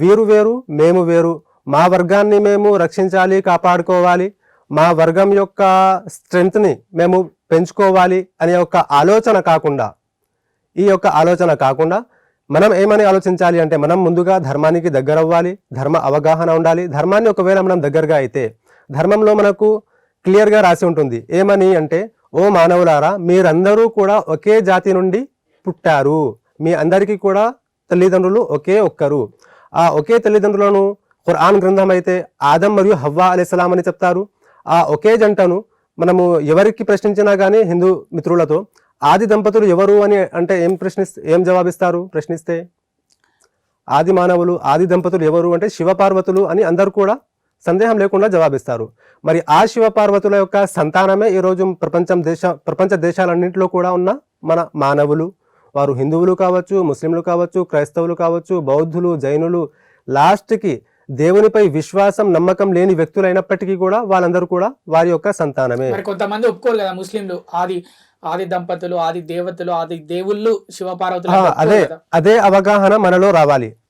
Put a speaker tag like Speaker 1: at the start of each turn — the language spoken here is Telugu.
Speaker 1: వీరు వేరు మేము వేరు, మా వర్గాన్ని మేము రక్షించాలి, కాపాడుకోవాలి, మా వర్గం యొక్క స్ట్రెంగ్త్ని మేము పెంచుకోవాలి అనే ఒక ఆలోచన కాకుండా, ఈ యొక్క ఆలోచన కాకుండా మనం ఏమని ఆలోచించాలి అంటే, మనం ముందుగా ధర్మానికి దగ్గర అవ్వాలి, ధర్మ అవగాహన ఉండాలి. ధర్మాన్ని ఒకవేళ మనం దగ్గరగా అయితే, ధర్మంలో మనకు క్లియర్గా రాసి ఉంటుంది ఏమని అంటే, ఓ మానవులారా, మీరందరూ కూడా ఒకే జాతి నుండి పుట్టారు, మీ అందరికీ కూడా తల్లిదండ్రులు ఒకే ఒక్కరు. ఆ ఒకే తల్లిదండ్రులను ఖురాన్ గ్రంథం అయితే ఆదం మరియు హవ్వా అలైహిస్సలాం అని చెప్తారు. ఆ ఒకే జంటను మనము ఎవరికి ప్రశ్నించినా కానీ హిందూ మిత్రులతో ఆది దంపతులు ఎవరు అని అంటే ఏం జవాబిస్తారు ప్రశ్నిస్తే? ఆది మానవులు, ఆది దంపతులు ఎవరు అంటే శివపార్వతులు అని అందరూ కూడా సందేహం లేకుండా జవాబిస్తారు. మరి ఆ శివపార్వతుల యొక్క సంతానమే ఈరోజు ప్రపంచ దేశాలన్నింటిలో కూడా ఉన్న మన మానవులు. వారు హిందువులు కావచ్చు, ముస్లింలు కావచ్చు, క్రైస్తవులు కావచ్చు, బౌద్ధులు, జైనులు, లాస్ట్కి దేవునిపై విశ్వాసం నమ్మకం లేని వ్యక్తులైనప్పటికీ కూడా వాళ్ళందరూ కూడా వారి యొక్క సంతానమే.
Speaker 2: మరి కొంతమంది ఒప్పుకోరు కదా ముస్లింలు, ఆది దంపతులు, ఆది దేవతలు, ఆది దేవుళ్ళు శివపార్వతులు.
Speaker 1: అదే అవగాహన మనలో రావాలి.